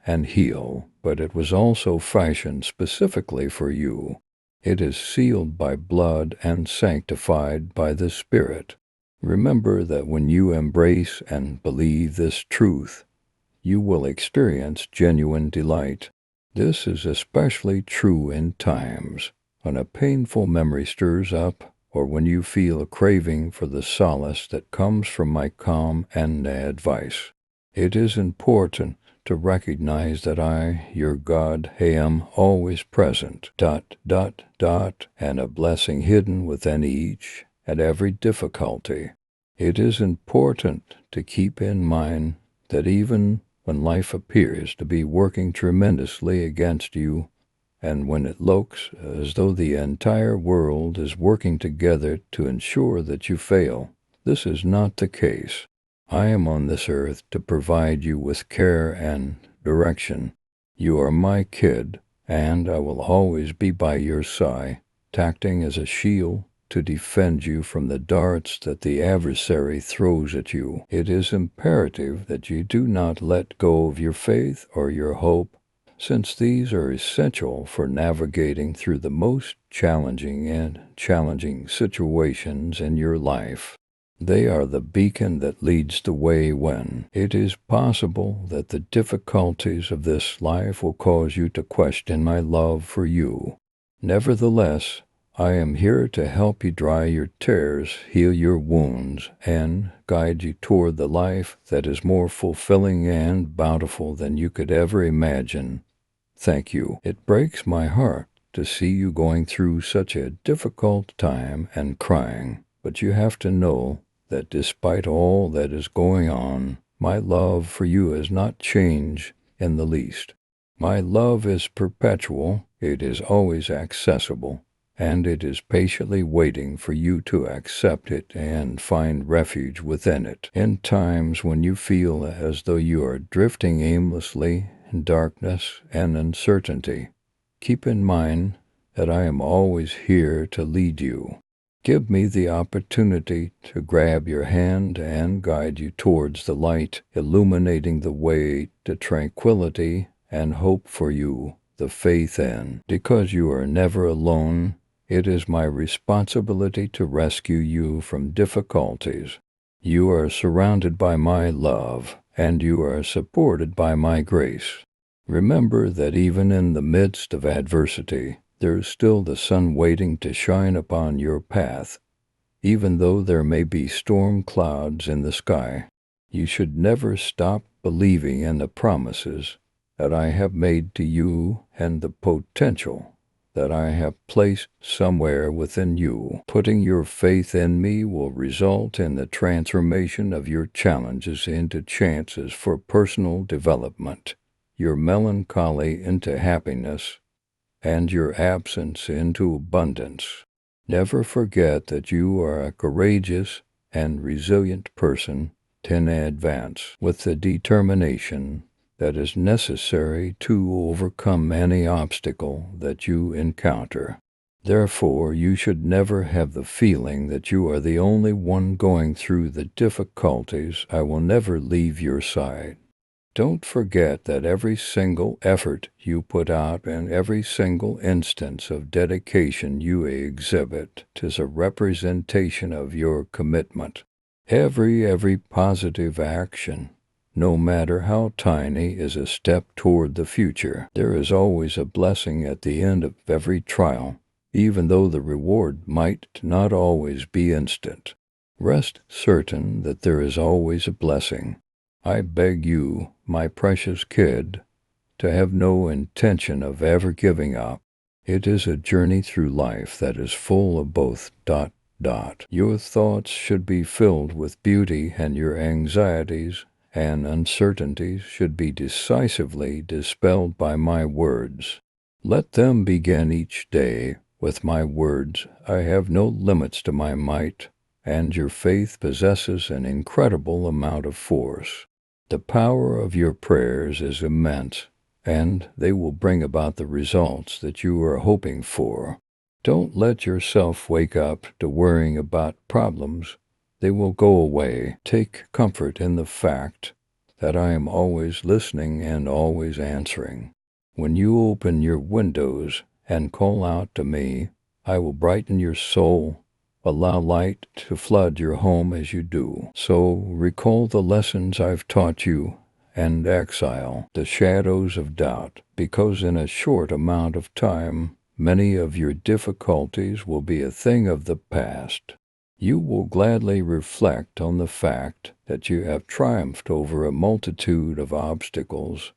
and heal, but it was also fashioned specifically for you. It is sealed by blood and sanctified by the Spirit. Remember that when you embrace and believe this truth, you will experience genuine delight. This is especially true in times when a painful memory stirs up or when you feel a craving for the solace that comes from my calm and advice. It is important to recognize that I, your God, am always present, and a blessing hidden within each and every difficulty. It is important to keep in mind that even when life appears to be working tremendously against you, and when it looks as though the entire world is working together to ensure that you fail, this is not the case. I am on this earth to provide you with care and direction. You are my kid, and I will always be by your side, acting as a shield to defend you from the darts that the adversary throws at you. It is imperative that you do not let go of your faith or your hope, since these are essential for navigating through the most challenging situations in your life. They are the beacon that leads the way when it is possible that the difficulties of this life will cause you to question my love for you. Nevertheless, I am here to help you dry your tears, heal your wounds, and guide you toward the life that is more fulfilling and bountiful than you could ever imagine. Thank you. It breaks my heart to see you going through such a difficult time and crying, but you have to know that despite all that is going on, my love for you has not changed in the least. My love is perpetual, it is always accessible, and it is patiently waiting for you to accept it and find refuge within it. In times when you feel as though you are drifting aimlessly in darkness and uncertainty, keep in mind that I am always here to lead you. Give me the opportunity to grab your hand and guide you towards the light, illuminating the way to tranquility and hope for you, the faith in. Because you are never alone, it is my responsibility to rescue you from difficulties. You are surrounded by my love, and you are supported by my grace. Remember that even in the midst of adversity, there is still the sun waiting to shine upon your path. Even though there may be storm clouds in the sky, you should never stop believing in the promises that I have made to you and the potential that I have placed somewhere within you. Putting your faith in me will result in the transformation of your challenges into chances for personal development, your melancholy into happiness, and your absence into abundance. Never forget that you are a courageous and resilient person in advance with the determination that is necessary to overcome any obstacle that you encounter. Therefore, you should never have the feeling that you are the only one going through the difficulties. I will never leave your side. Don't forget that every single effort you put out and every single instance of dedication you exhibit is a representation of your commitment. Every positive action, no matter how tiny, is a step toward the future. There is always a blessing at the end of every trial, even though the reward might not always be instant. Rest certain that there is always a blessing. I beg you, my precious kid, to have no intention of ever giving up. It is a journey through life that is full of both Your thoughts should be filled with beauty, and your anxieties and uncertainties should be decisively dispelled by my words. Let them begin each day with my words. I have no limits to my might, and your faith possesses an incredible amount of force. The power of your prayers is immense, and they will bring about the results that you are hoping for. Don't let yourself wake up to worrying about problems. They will go away. Take comfort in the fact that I am always listening and always answering. When you open your windows and call out to me, I will brighten your soul. Allow light to flood your home as you do. So recall the lessons I've taught you and exile the shadows of doubt, because in a short amount of time, many of your difficulties will be a thing of the past. You will gladly reflect on the fact that you have triumphed over a multitude of obstacles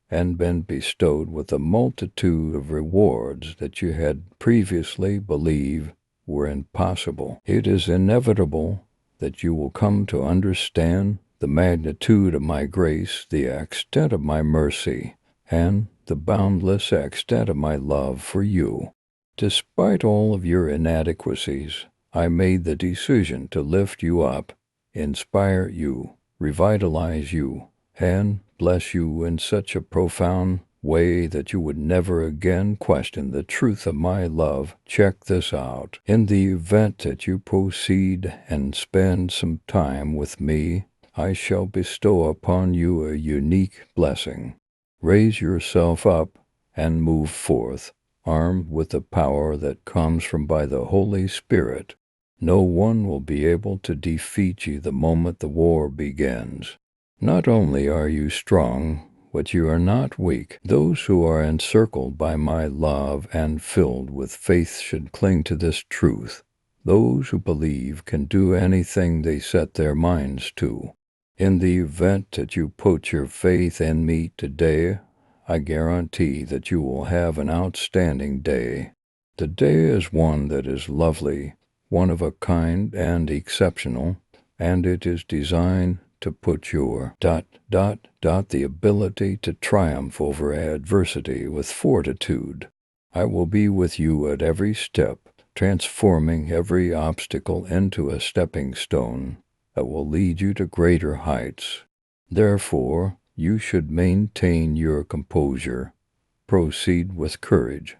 and been bestowed with a multitude of rewards that you had previously believed were impossible. It is inevitable that you will come to understand the magnitude of my grace, the extent of my mercy, and the boundless extent of my love for you. Despite all of your inadequacies, I made the decision to lift you up, inspire you, revitalize you, and bless you in such a profound way that you would never again question the truth of my love. Check this out. In the event that you proceed and spend some time with me, I shall bestow upon you a unique blessing. Raise yourself up and move forth, armed with the power that comes from by the Holy Spirit. No one will be able to defeat you the moment the war begins. Not only are you strong, but you are not weak. Those who are encircled by my love and filled with faith should cling to this truth. Those who believe can do anything they set their minds to. In the event that you put your faith in me today, I guarantee that you will have an outstanding day. The day is one that is lovely, one of a kind and exceptional, and it is designed to put your the ability to triumph over adversity with fortitude. I will be with you at every step, transforming every obstacle into a stepping stone that will lead you to greater heights. Therefore, you should maintain your composure, proceed with courage,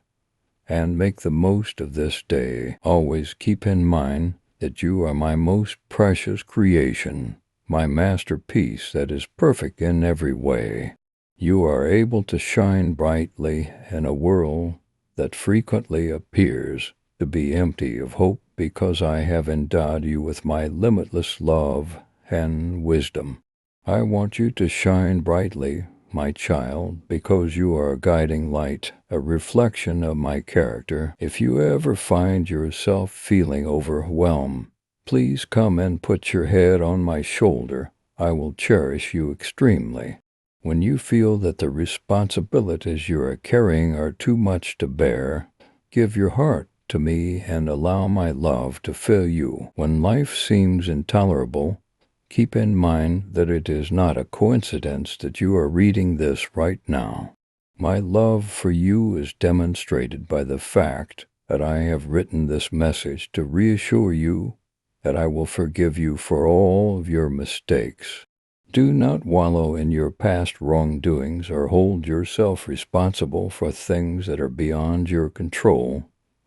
and make the most of this day. Always keep in mind that you are my most precious creation, my masterpiece that is perfect in every way. You are able to shine brightly in a world that frequently appears to be empty of hope, because I have endowed you with my limitless love and wisdom. I want you to shine brightly, my child, because you are a guiding light, a reflection of my character. If you ever find yourself feeling overwhelmed, please come and put your head on my shoulder. I will cherish you extremely. When you feel that the responsibilities you are carrying are too much to bear, give your heart to me and allow my love to fill you. When life seems intolerable, keep in mind that it is not a coincidence that you are reading this right now. My love for you is demonstrated by the fact that I have written this message to reassure you that I will forgive you for all of your mistakes. Do not wallow in your past wrongdoings or hold yourself responsible for things that are beyond your control.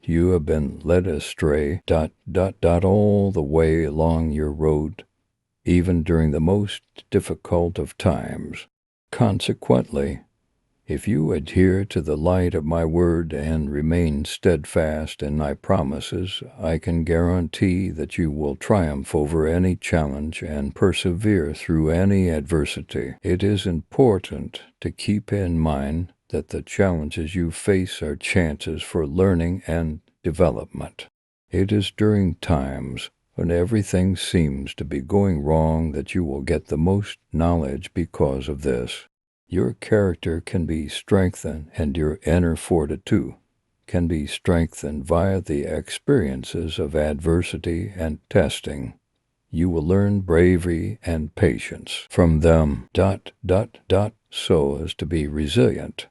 You have been led astray all the way along your road, even during the most difficult of times. Consequently, if you adhere to the light of my word and remain steadfast in my promises, I can guarantee that you will triumph over any challenge and persevere through any adversity. It is important to keep in mind that the challenges you face are chances for learning and development. It is during times when everything seems to be going wrong that you will get the most knowledge. Because of this, your character can be strengthened and your inner fortitude can be strengthened via the experiences of adversity and testing. You will learn bravery and patience from them, so as to be resilient.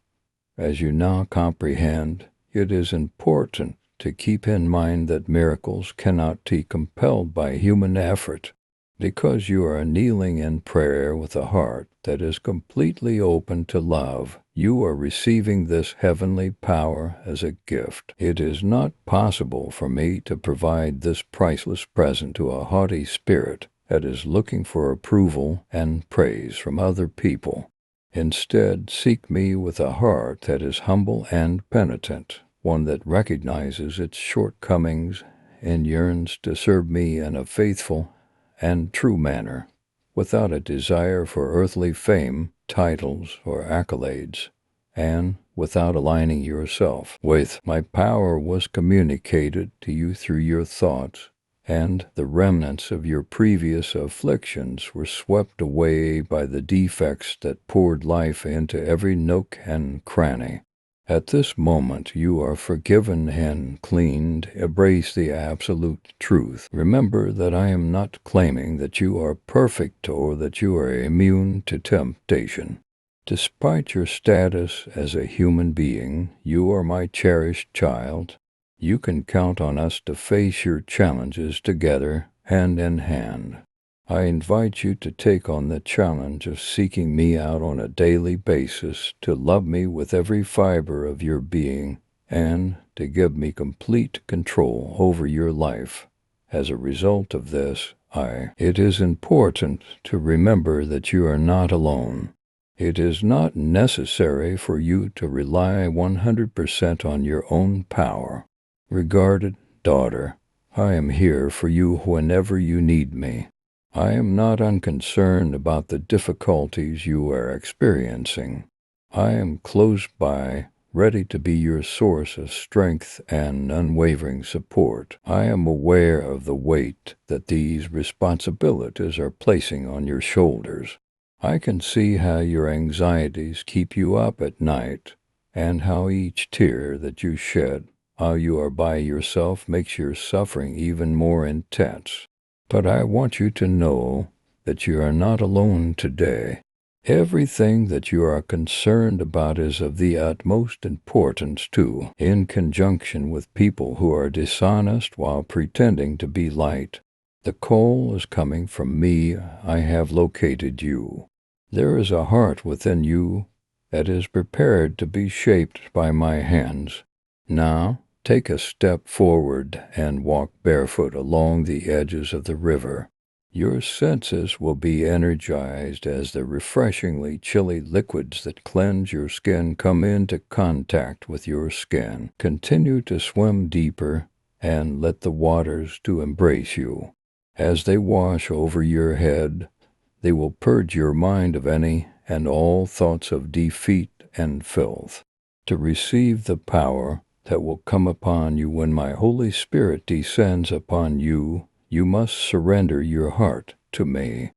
As you now comprehend, it is important to keep in mind that miracles cannot be compelled by human effort. Because you are kneeling in prayer with a heart that is completely open to love, you are receiving this heavenly power as a gift. It is not possible for me to provide this priceless present to a haughty spirit that is looking for approval and praise from other people. Instead, seek me with a heart that is humble and penitent, one that recognizes its shortcomings and yearns to serve me in a faithful and true manner, without a desire for earthly fame, titles, or accolades, and without aligning yourself with my power was communicated to you through your thoughts, and the remnants of your previous afflictions were swept away by the defects that poured life into every nook and cranny. At this moment you are forgiven and cleaned. Embrace the absolute truth. Remember that I am not claiming that you are perfect or that you are immune to temptation. Despite your status as a human being, you are my cherished child. You can count on us to face your challenges together, hand in hand. I invite you to take on the challenge of seeking me out on a daily basis, to love me with every fiber of your being, and to give me complete control over your life. As a result of this, it is important to remember that you are not alone. It is not necessary for you to rely 100% on your own power. Regarded daughter, I am here for you whenever you need me. I am not unconcerned about the difficulties you are experiencing. I am close by, ready to be your source of strength and unwavering support. I am aware of the weight that these responsibilities are placing on your shoulders. I can see how your anxieties keep you up at night, and how each tear that you shed while you are by yourself makes your suffering even more intense. But I want you to know that you are not alone today. Everything that you are concerned about is of the utmost importance too, in conjunction with people who are dishonest while pretending to be light. The coal is coming from me. I have located you. There is a heart within you that is prepared to be shaped by my hands. Now, take a step forward and walk barefoot along the edges of the river. Your senses will be energized as the refreshingly chilly liquids that cleanse your skin come into contact with your skin. Continue to swim deeper and let the waters to embrace you. As they wash over your head, they will purge your mind of any and all thoughts of defeat and filth. To receive the power that will come upon you when my Holy Spirit descends upon you, you must surrender your heart to me.